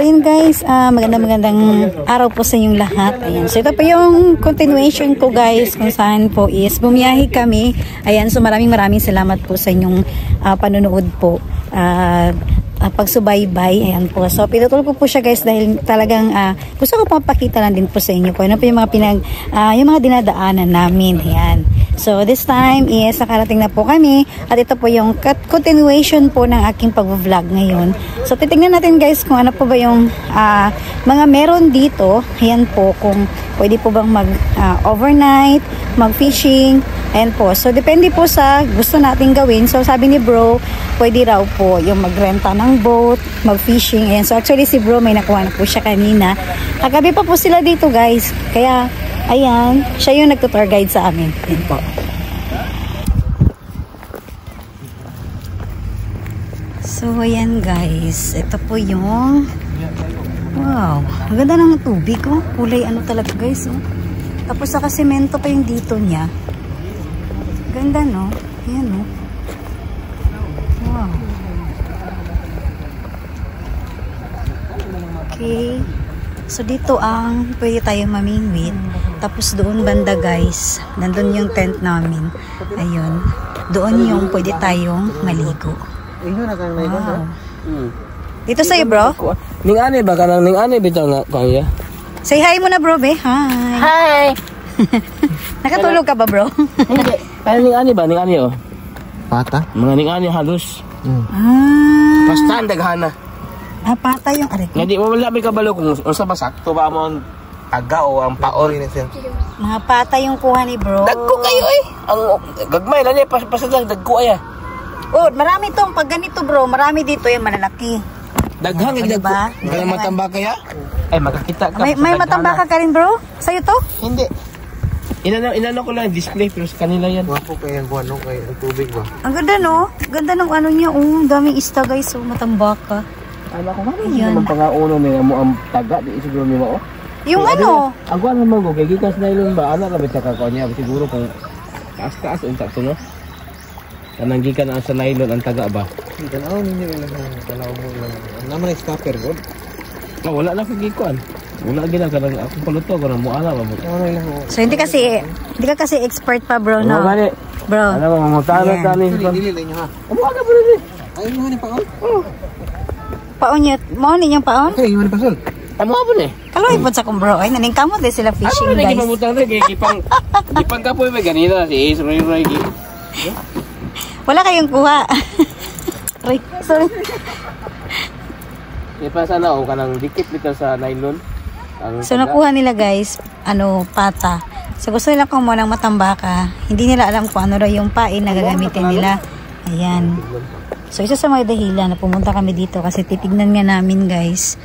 So yun guys, magandang araw po sa inyong lahat. Ayan. So ito po yung continuation ko guys, kung saan po is bumiyahe kami. Ayan, so maraming salamat po sa inyong panonood po. Pagsubaybay, ayan po. So pinutol ko po siya guys dahil talagang gusto ko mapakita lang din po sa inyo po. Ano po yung mga yung mga dinadaanan namin. Ayan. So this time is nakarating na po kami at ito po yung continuation po ng aking pag-vlog ngayon. So titingnan natin guys kung ano po ba yung mga meron dito. Ayan po, kung pwede po bang mag-overnight, mag-fishing. Ayan po. So depende po sa gusto nating gawin. So sabi ni bro, pwede raw po yung magrenta ng boat, mag-fishing. Ayan. So actually si bro may nakuha na po siya kanina. Kagabi pa po sila dito guys. Kaya ayan, siya yung nagtutour guide sa amin. Ayan po. So ayan guys, ito po yung wow, ang ganda ng tubig oh. Kulay ano talaga guys oh. Tapos saka semento pa yung dito niya. Ganda no? Ayan no? Wow. Okay. So dito ang pwede tayong mamingwit. Tapos doon banda guys, nandun yung tent namin. Ayun. Doon yung pwede tayong maligo. Wow. Dito sa'yo bro? Ning ani ba kanang ning ani bitaw nga kuya? Say hi muna bro be. Hi. Hi. Nakatulog ka ba bro? Hindi. Kaya ning ani ba? Ning ani oh. Pata? Mga ning ani halos. Basta daghana. Pata yung aray ko. Hindi mo wala may kabalo kung unsa ba sakto ba mo ang aga o ang paor. Mga pata yung kuha ni bro. Dagko kayo eh. Ang gagmay lang niya pasadang dagko ay. Oh, marami tong pag ganito bro, marami dito yung malalaki. Daghang Ano dagko. ba? Kaya matamba kaya? Ay makakita ka. May matambaka ka rin bro? Sa'yo to? Hindi. Inano ko lang display pero sa kanila yan. Wapo kaya ang buwan kay ang tubig ba? Ang ganda no? Ganda ng ano niya. Oh, daming ista guys. So matambaka. Ano ko nga naman pangauno niya mo ang taga di siguro ni mo. Yung ano? Ako ano man go kay gikas na ilon ba ana ra ba sa kako niya siguro kung taas unta to no. Kanang gikan ang sa nylon ang taga ba. Tanaw ninyo lang tanaw mo lang. Naman stopper god. Wala na kagikuan. Wala gina kanang ako paluto ko na mo ana ba mo. So hindi ka kasi expert pa bro no. Bro. Ano mo tano tani. Dili ninyo ha. Amo ana bro ni. Ay mo ni paon. Paon niya, mo ni yung paon? Hey, mo ni pasol. Amo ba ni? Kaloy po sa kong bro. Ay naning kamot din sila fishing ano, guys. Ano mamutang na gipang kapoy ba ganina si Ace Roy. Wala kayong kuha. Sorry. Ipa sana o kanang dikit dito sa nylon. So nakuha nila guys, pata. So gusto nila kung mo ng matambaka. Hindi nila alam kung ano raw yung pain na gagamitin nila. Ayan. So isa sa mga dahilan na pumunta kami dito kasi titignan nga namin guys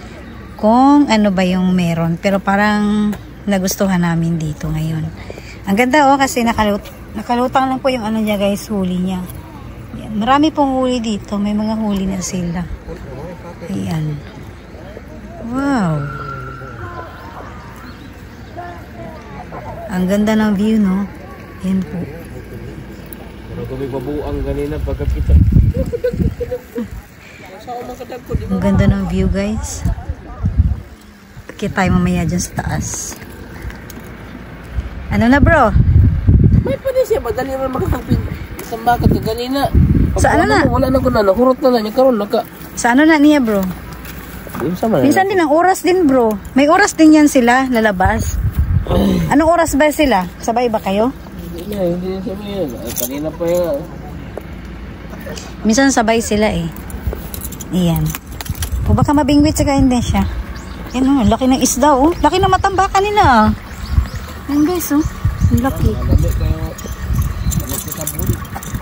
kung ano ba yung meron. Pero parang nagustuhan namin dito ngayon. Ang ganda oh kasi nakalutang lang po yung ano niya guys, huli niya. Ayan. Marami pong huli dito. May mga huli na sila. Ayan. Wow. Ang ganda ng view no. Ayan po. Pero kami babuang ganina pagkakita. Ang ganda ng view guys. Kita tayo mamaya dyan sa taas. Ano na bro? May pwede siya madali naman makakapin. Isang bakit ka ganina. Sa ano na? Wala na ko na. Hurot na niya karon naka. Sa ano na niya bro? Minsan din ang oras din bro. May oras din yan sila lalabas. Anong oras ba sila? Sabay ba kayo? Hindi siya yan. Kanina pa yan. Minsan sabay sila eh. Ayan. O baka mabingwit saka hindi siya. Ayan o, laki ng isda oh. Laki ng matambaka nila. Ayan guys oh. Ang laki.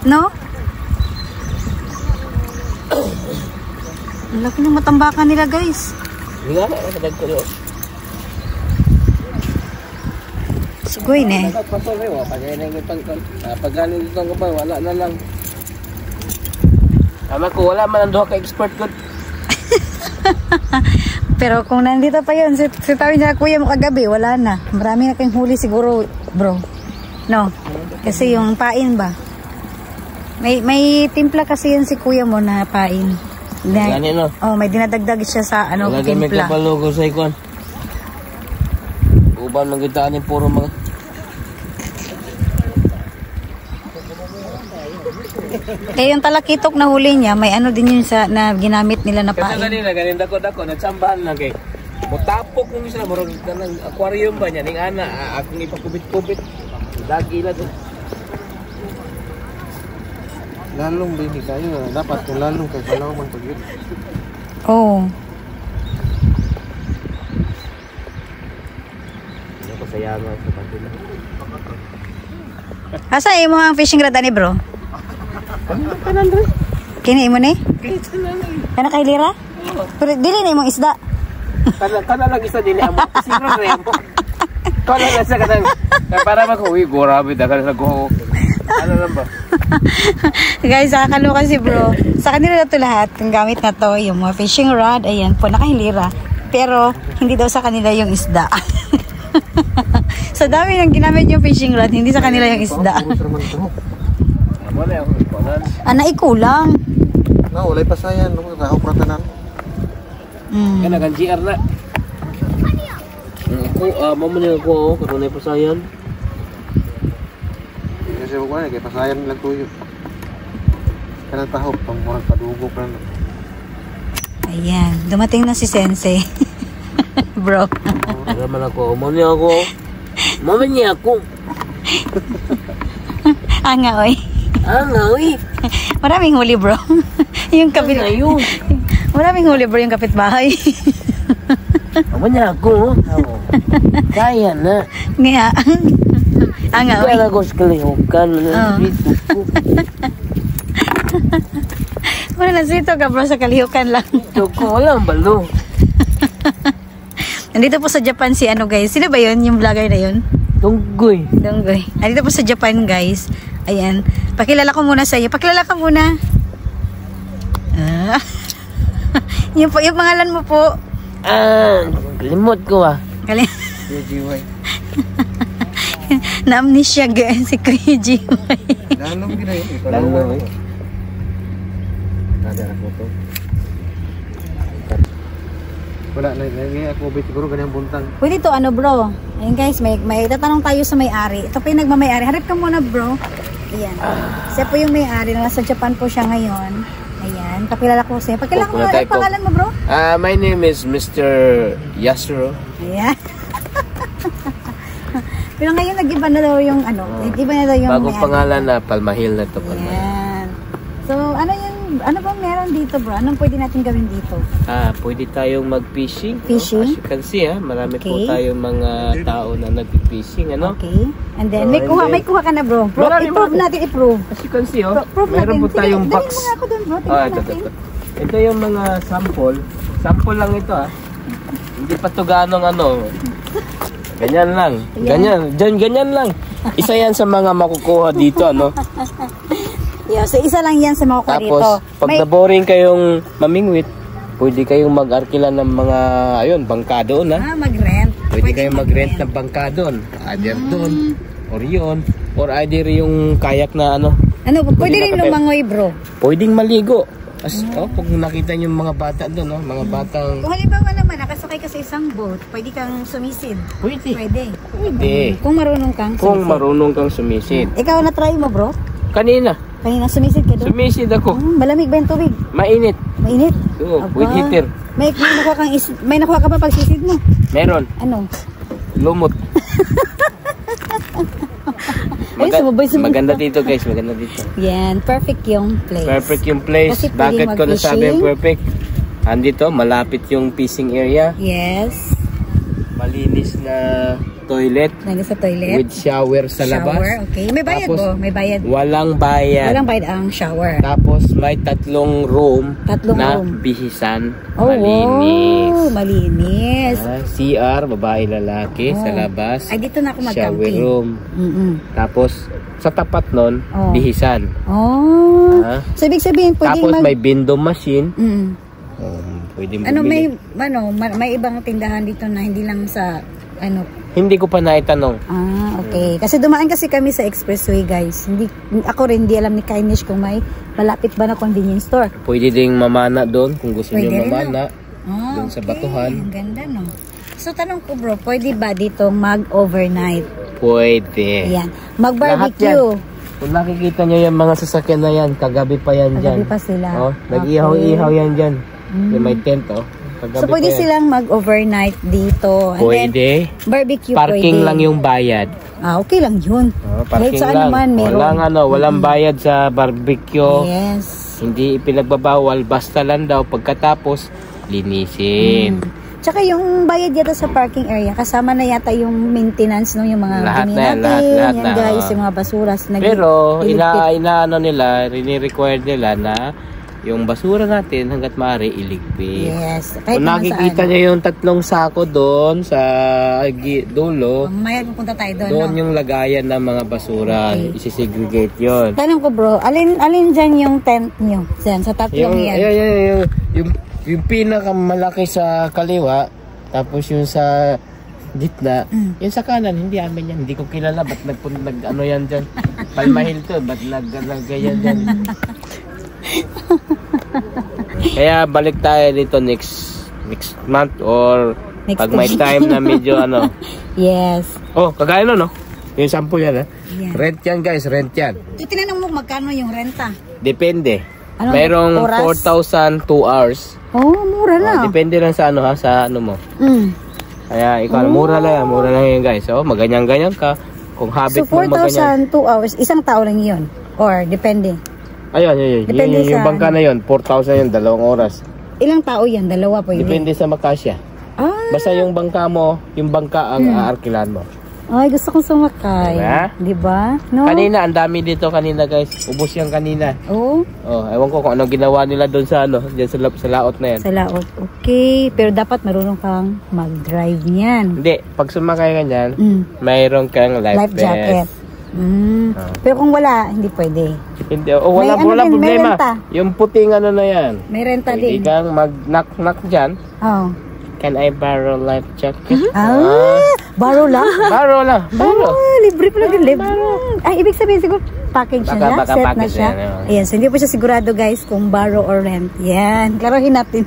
No? Ang laki ng matambaka nila guys. Hindi nga na, kadag ko yun. Sugoy ne. Pag-ganin dito ko ba, wala na lang. Tama ko, wala man ang duha ka expert ko. Pero kung nandito pa yun, si tawin niya kuya mo kagabi, wala na. Marami na kayong huli siguro, bro. No? Kasi yung pain ba? May timpla kasi yan si kuya mo na pain. Gani no. Oh, may dinadagdag siya sa ano, Lagi may timpla. kapalugo sa ikon. Uban man kita ni puro mga. Eh, yung talakitok na huli niya, may ano din yun sa, na ginamit nila na Kasi pain. kanina, ganin dako-dako, nagsambahan lang kay. Mutapok nung isa, marag ng aquarium ba niya, ning ana, akong ipakubit-kubit. Lagi na doon. Lalong bini kayo. Dapat kung lalong kay palaw man pag-yun. Oh. Ano ko sayangan sa pantila. Asa mo ang fishing rod ani, bro? Kanan rin. Kini mo ni? Kanan rin. Kana kay lira? Pero dili na imong isda. Kanan lang isa din amo. Sino rin mo? Kanan lang sa kanan. Para ba ko, uy, gorabi, dagan sa go. Ano lang ba? Guys, nakakaloka si bro. Sa kanila na to lahat, yung gamit na to, yung mga fishing rod, ayan po, nakahilira. Pero, hindi daw sa kanila yung isda. Sa dami nang ginamit yung fishing rod, hindi sa kanila yung isda. Wala ako, kanan. Naikulang. Na, walay pasayan. Rahok ratanan. Kana kan GR na. Ako, mamunin ako, karunay pa sayan. Kasi ko kay pasayan lang tuyo. Kana tahop pang murag padugok lang. Ayan, dumating na si Sensei. Bro. Wala man ako, mamunin ako. Mamunin ako. Anga, oy. Uy. Maraming huli, bro. Yung kapit... Ayun. Maraming huli, bro, yung kapitbahay. Mamunin ako. Kaya na. Nga. Anga, oy. Kaya ko sa kalihukan. Wala na sito ka, bro, sa kalihukan lang. Ito ko, walang balo. Nandito po sa Japan si ano, guys. Sino ba yun? Yung vlogger na yun? Tunggoy. Donggoy. Nandito po sa Japan, guys. Ayan. Pakilala ko muna sa iyo. Pakilala ka muna. Yung pangalan mo po. Limot ko Kali. GY. Na-amnesia, guys. Si Kuya Jimay. Lalong gina yun. Lalo, Nada na photo. Wala na ako bit siguro ganyan buntang. Pwede to ano, bro. Ayan, guys. May tatanong tayo sa may-ari. Ito po yung nagmamay-ari. Harap ka muna, bro. Ayan. Siya po yung may-ari. Nasa Japan po siya ngayon. Ayan. Pakilala ko siya. Pakilala ko muna. Ano pangalan mo, bro? my name is Mr. Yasuro. Ayan. Pero ngayon nag-iba na daw yung ano. Nag-iba na daw yung Bagong may-ari. pangalan na Palmahil na to. Ayan. So, ano bang meron dito, bro? Anong pwede natin gawin dito? Pwede tayong mag-fishing. Fishing? As you can see, marami po Okay. tayong mga tao na nag-fishing, ano? Okay. And then, may and kuha ka na, bro. Marami, I-prove marami. natin, i-prove. As you can see, Prove meron natin. po tayong Sige, box. dali mo nga ako dun, bro. Tingnan Ito. natin. Ito yung mga sample. Sample lang ito, Hindi pa to ganong ano. Ganyan lang. Ganyan lang. Isa yan sa mga makukuha dito, ano? Yeah, so isa lang yan sa mga kuha dito. Tapos, pag na-boring kayong mamingwit, pwede kayong mag-arkila ng mga, bangka doon, mag-rent. Pwede kayong mag-rent ng bangka doon. Either doon, or yun, or either yung kayak na ano. Ano, pwede rin lumangoy, bro. Pwedeng maligo. Pag nakita nyo yung mga bata doon, mga batang... Kung halimbawa naman, nakasakay ka sa isang boat, pwede kang sumisid. Pwede. Pwede. Kung marunong kang sumisid. Kung marunong kang sumisid. Ikaw na-try mo, bro? Kanina, Kanina sumisid ka doon? sumisid ako. Malamig ba yung tubig? Mainit. Mainit? Oo, Aba. with heater. May nakuha ka ba pag sisid mo? Meron. Ano? Lumot. Ay, sumabay. Maganda dito, guys. Maganda dito. Yan, perfect yung place. Perfect yung place. Kasi pwedeng Bakit ko nasabi mag-fishing? perfect? Andito, malapit yung fishing area. Yes. Malinis na toilet Nandun sa toilet. with shower sa labas. Shower, okay. May bayad Tapos, po, may bayad. Walang bayad. Walang bayad ang shower. Tapos may tatlong room Tatlong na room. bihisan. Oh, Malinis. wow, malinis. CR, babae, lalaki, sa Oh. labas. Ay, dito na ako Shower mag-camping. room. Tapos, sa tapat nun, Oh. bihisan. Oh. Ah. So, ibig sabihin, pwedeng Tapos may window machine. Mm. Pwede Ano, bumili. may ibang tindahan dito na hindi lang sa ano? Hindi ko pa naitanong. Ah, okay. Kasi dumaan kasi kami sa expressway, guys. Ako rin, hindi alam ni Kainish kung may malapit ba na convenience store. Pwede ding mamana doon kung gusto niyo mamana. Doon sa batuhan. Ang ganda, no? So, tanong ko, bro, pwede ba dito mag-overnight? Pwede. Yan. Mag-barbecue. Kung nakikita nyo yung mga sasakyan na yan, kagabi pa yan dyan. Kagabi pa sila. Oh, nag-ihaw-ihaw yan dyan. May tent, oh. Kagabi So, pwede silang mag-overnight dito. And pwede. Then, barbecue Parking pwede. lang yung bayad. Ah, okay lang yun. Parking saan lang. naman, meron. Walang bayad sa barbecue. Yes. Hindi ipinagbabawal. Basta lang daw pagkatapos, linisin. Tsaka yung bayad yata sa parking area, kasama na yata yung maintenance, no? Yung mga Lahat dumi na yan, natin, lahat yan na. guys, yung mga basura. Pero, inaano nila, rini-require nila na yung basura natin hanggat maaari iligpit. Yes. Kahit Kung naman nakikita saan. nyo yung 3 sako doon sa dulo, Mamaya pupunta tayo doon, doon no? yung lagayan ng mga basura. Okay. Isisegregate yun. Tanong ko, bro, alin dyan yung tent nyo? Dyan, sa tatlong yan. Yung pinakamalaki sa kaliwa, tapos yung sa gitna, yung sa kanan, hindi amin yan. Hindi ko kilala, ba't ano yan dyan? Palmahil to, ba't nag-ganyan dyan? Kaya balik tayo dito next month or Next pag may week. time na medyo ano. Yes. Oh, kagaya no? Yung sample yan, ha? Yan. Rent yan, guys, rent yan. So, tinanong mo magkano yung renta? Depende. Ano, Mayroong oras? 4,000 2 hours. Oh, mura na. Depende lang sa ano ha, sa ano mo. Kaya ikaw, mura lang yan guys. So, maganyan-ganyan ka. Kung habit So, mo maganyan. 4,000 2 hours, isang tao lang yun? Or, depende? Ayun. Depende Yung sa- bangka na yun, 4,000 yun, 2 oras. Ilang tao yan? Dalawa pwede? Depende sa makasya. Ah, Basta yung bangka mo, yung bangka ang aarkilan mo. ay, gusto kong sumakay. Diba? Diba? No? Kanina, ang dami dito kanina guys. Ubus yan kanina. Oh, Oh, ewan ko kung anong ginawa nila doon sa ano, diyan sa laot na yan. sa laot. Okay. Pero dapat marunong kang mag-drive niyan. Hindi, pag sumakay ka niyan, Mm. mayroon kang life jacket. vest. Pero kung wala, hindi pwede. Hindi, wala May ano din, may problema. renta. Yung puting ano na yan. May renta Pwede din. kang mag-knock-knock dyan. Oh. Can I borrow life jacket? Baro lang? Borrow lang. Borrow. Libre pala din. Libre. Ay, ibig sabihin siguro, package na Baka set na package siya. na yan, Ayan, so hindi po siya sigurado guys kung borrow or rent. Yan, klarohin natin.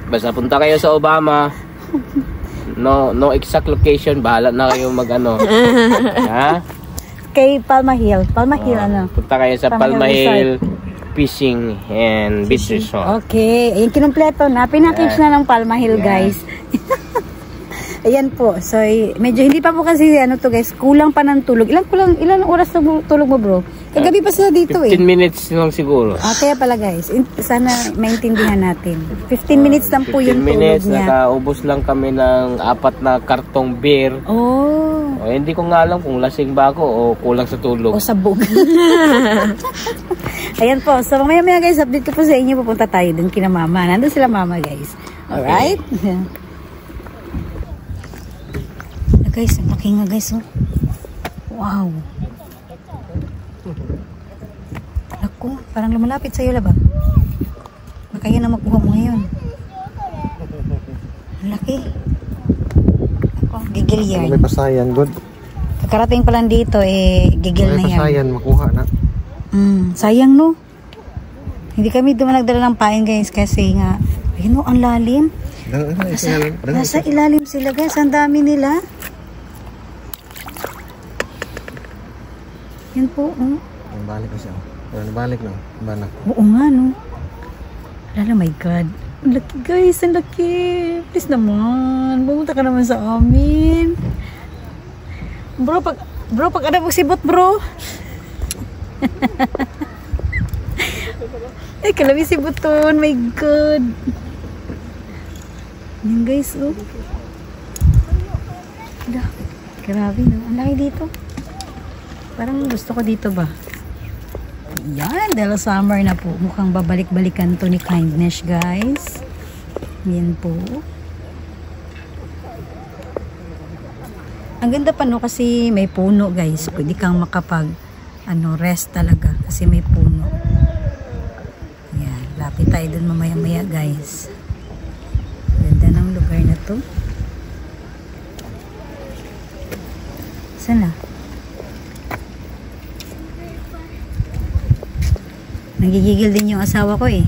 Basta punta kayo sa Obama. No exact location. Bahala na kayo mag-ano. Ha? Kay Palma Hill. Palma Hill, ano? Punta kayo sa Palma Palma Hill Hill Fishing and Beach Resort. Okay, ayun, kinumpleto na. Pinakage na ng Palma Hill, guys. Ayan po. So, medyo hindi pa po kasi ano to guys, kulang pa ng tulog. Ilan oras na tulog mo, bro? Kagabi pa sila dito 15 minutes lang siguro. Kaya pala guys, sana maintindihan natin. 15 minutes lang po 15 yung tulog minutes, niya. nakaubos lang kami ng 4 na kartong beer. Oh. O, hindi ko nga alam kung lasing ba ako o kulang sa tulog. O sabog. Ayan po. So, mamaya guys, update ko po sa inyo. Pupunta tayo dun kina mama. Nandun sila mama guys. Alright? Guys, ang laki nga guys. Oh. Wow. Ako, parang lumalapit sa'yo labang. Baka yan ang makuha mo ngayon. Ang laki. Ako, gigil yan. May pasayan, good. Kakarating pa lang dito, gigil na May yan. pasayan, makuha na. Sayang no. Hindi kami nagdala ng pain guys kasi nga, ayun o, ang lalim. Nasa ilalim sila guys, ang dami nila. Yan po, Balik na siya. Balik na. Banak. Oo nga no. Oh my God. Ang laki guys, ang laki. Please naman, pumunta ka naman sa amin. Bro, pag ano magsibot bro. Ay, kalabi si Buton. My God. Yan guys, oh. Grabe, no? Ang laki dito. Parang gusto ko dito ba? Yan, dahil summer na po. Mukhang babalik-balikan to ni Kindness, guys. Yan po. Ang ganda pa, no? Kasi may puno, guys. Pwede kang rest talaga. Kasi may puno. Yan. Lapit tayo dun mamaya-maya, guys. Ganda ng lugar na to. Sana. Nagigigil din yung asawa ko eh.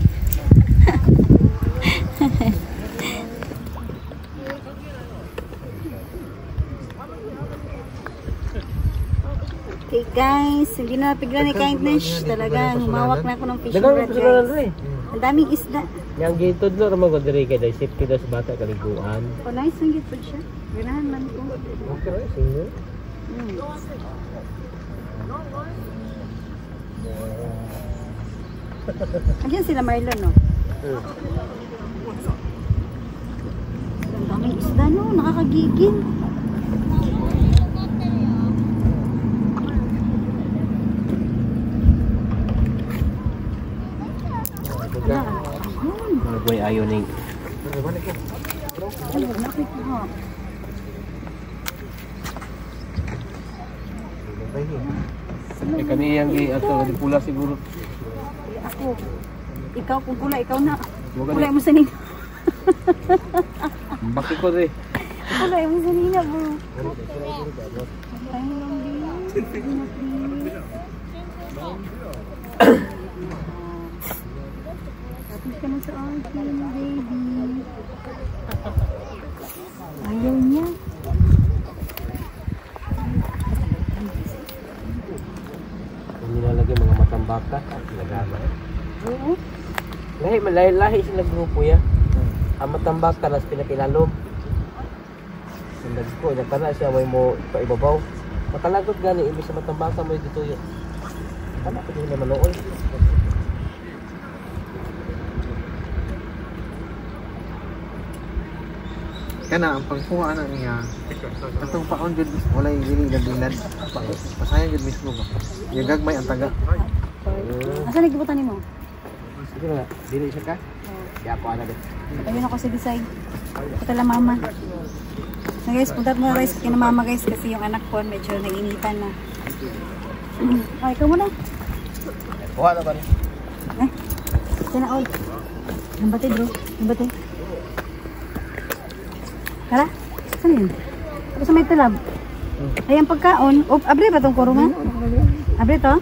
Okay guys, hindi na napiglan ni Kindness. Talagang humawak na ako ng fishing rod guys. Ang daming isda. Yang gitod lo ramang godiri kay dai safety daw sa bata kaliguan. Oh, nice ang gitod siya. Ganahan man ko. Okay, single. Ayan sila Marlon, no? Ang daming isda, no? Nakakagigil. Boy ayo ning. Kani yang atau di pula siguro. Ako. Ikaw kung pula, ikaw na. Pula mo sa nina. Bakit ko rin? Pula mo sa nina, bro. Tapos ka na sa akin, baby. Ayaw niya. Nilalagay mga matambaka lagama. Oo. Lahi sila grupo ya. Ang matambaka nas pinakilalom. Sundag ko na kana siya may mo paibabaw. Makalagot gani imbis sa matambaka mo dito yo. Kana ko din naman noon. Kana ang pagkuha na niya. Katong paon jud walay dili nagbilad. Pasayan jud mismo ba. Yung gagmay ang taga. Asa nagibutan nimo? Sige na, dili siya ka? Kaya ako ana din. Ayun ako sa design. Patala mama. So guys, punta mo guys kina mama guys kasi yung anak ko medyo nainitan na. Ay, ikaw muna. Kuha na ba ni? Sana all. Nambate bro, nambate. Kara? Saan yun? Ako sa may talab. Ay, ang pagkaon. O, abre ba itong kurungan? Abre to?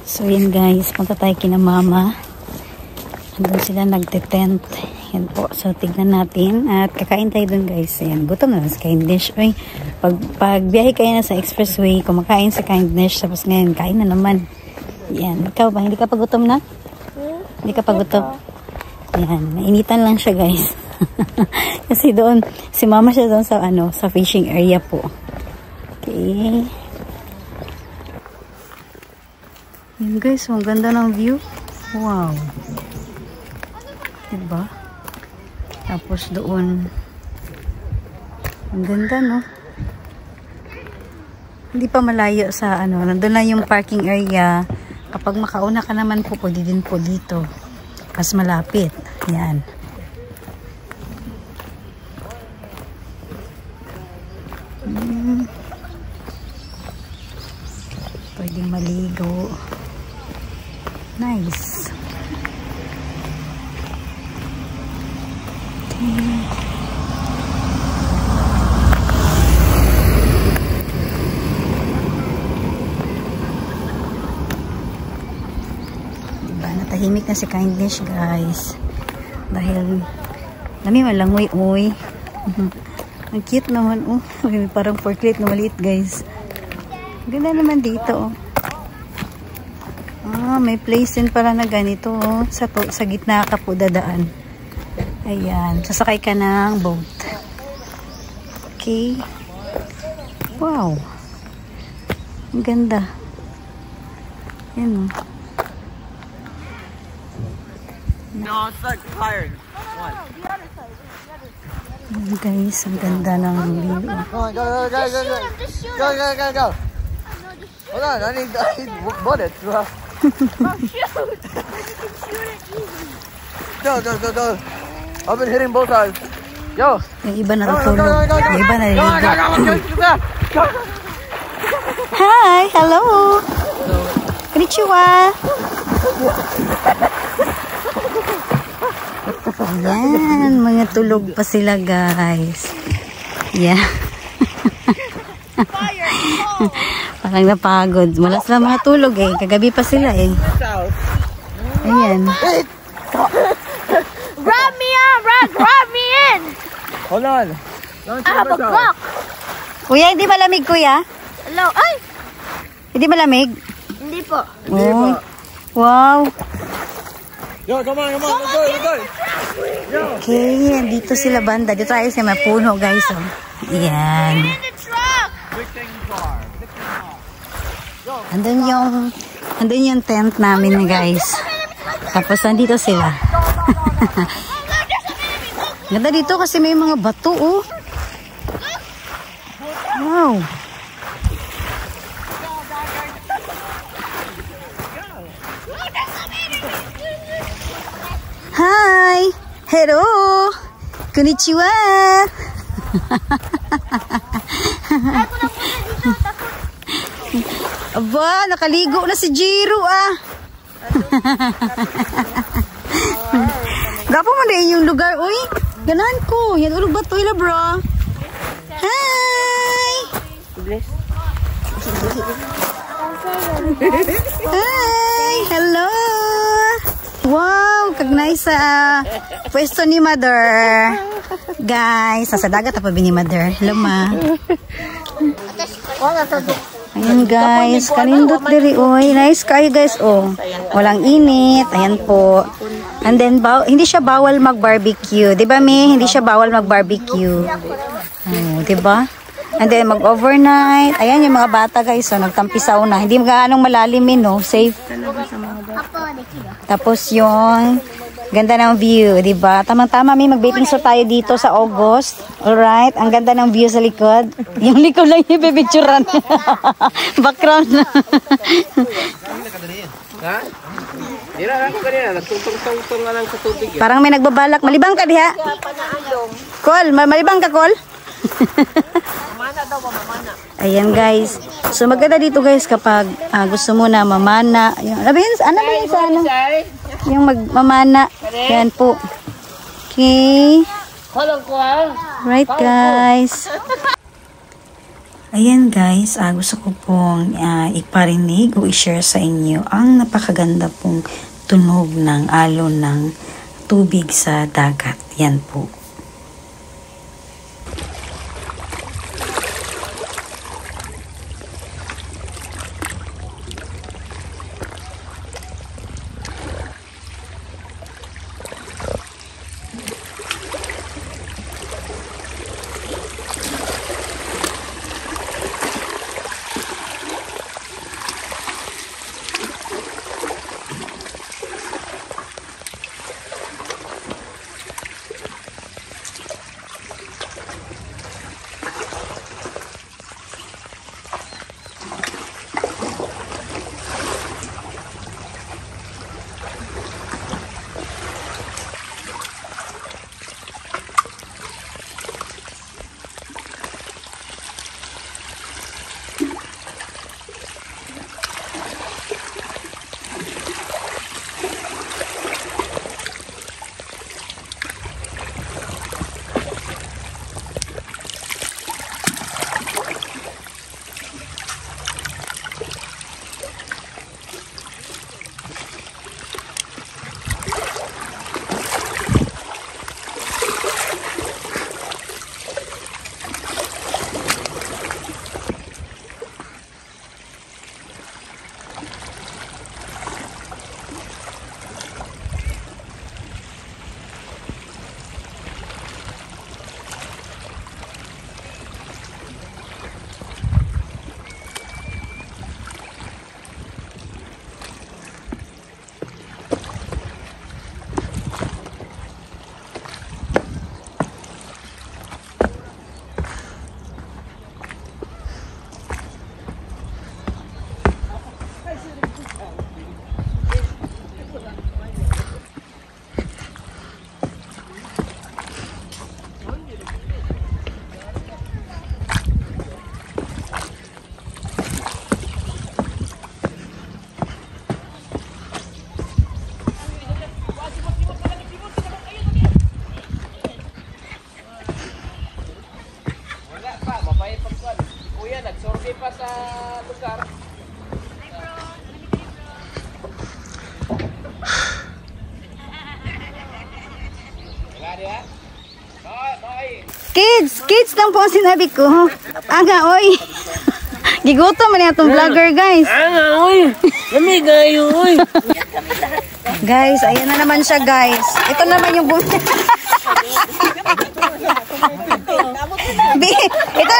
So, yun guys. Punta tayo kina mama. Andun sila nagte-tent. Yan po. So, tignan natin. At kakain tayo dun guys. Ayan. Gutom na sa Kindness. Uy, pag biyahe kayo na sa expressway, kumakain sa Kindness. Tapos ngayon, kain na naman. Yan. Ikaw ba? Hindi ka pagutom na? Hindi ka pagutom? Yan, nainitan lang siya guys. Kasi doon, si mama siya doon sa sa fishing area po. Okay. Yan guys, ang ganda ng view. Wow. Diba? Tapos doon, ang ganda no? Hindi pa malayo sa nandun lang yung parking area. Kapag makauna ka naman po, pwede din po dito. Mas malapit. Yan. Pwedeng maligo. Nice. Natahimik na si Kindness guys dahil nami malangoy-oy. Ang cute naman parang forklift na maliit guys. Ganda naman dito may place din pala na ganito sa gitna ka po dadaan. Ayan, sasakay ka ng boat. Okay, wow, ang ganda. Yan No, it's not tired. What? Guys, ang ganda ng view. Go, go, go, go, go, go. Go, go, go, go. Hold on, I need bullets. Oh, shoot! Go, go, go, go. I've been hitting both sides. Yo. Yung iba natutulog. Yung iba naliligo. Hi! Hello! Konnichiwa! Ayan, mga tulog pa sila guys. Yeah. Parang napagod. Wala sila mga tulog eh. Kagabi pa sila eh. Ayan. Grab me in! Grab me in! Hold on. I have a clock! Kuya, hindi malamig kuya? Hello? Ay! Hindi malamig? Hindi po. Oh. Wow. Yo, come on, let's go. Okay, dito sila banda. Dito tayo sa mapuno guys. Oh. Ayan. In the truck! Andun yung tent namin guys. Tapos nandito sila. Ganda dito kasi may mga bato oh. Wow. Hi! Hello! Konnichiwa! Aba, nakaligo na si Jiro ah! Gapo mo din yung lugar, uy! Ganahan ko! Yan ulog ba ito ila bro? Hi! Hi! Hello! Wow! Kagnay sa pwesto ni Mother. Guys, sa dagat pa ni Mother. Hello, ma. Ayan, guys. Kanindot diri, oy. Nice kayo, guys. Oh, walang init. Ayan po. And then, hindi siya bawal mag-barbecue. Diba, Mi? Hindi siya bawal mag-barbecue. Oh, diba? And then, mag-overnight. Ayan, yung mga bata, guys. So, nagtampisaw na. Hindi gaanong malalim, no? Safe. Tapos yung ganda ng view, di ba? Tamang-tama may mag-bathing suit tayo dito sa August. Alright, ang ganda ng view sa likod. Yung likod lang yung pipicturan. Background na. Ha? Dira ako kanina, nagtungtong-tungtong nga lang sa tubig. Parang may nagbabalak. Malibang ka diha? Call, malibang ka, Call? Ayan guys. So maganda dito guys kapag gusto mo na mamana. Yung, ano ba yun sa ano? Yung magmamana. Yan po. Okay. Right guys. Ayan guys. Gusto ko pong iparinig o i-share sa inyo ang napakaganda pong tunog ng alon ng tubig sa dagat. Yan po. kuya, nagsurvey pa sa lugar. Kids lang po ang sinabi ko. Aga, oy. Gigutom man itong vlogger, guys. Oy! Namigayo, oy! Guys, ayan na naman siya, guys. Ito naman yung buti. Ito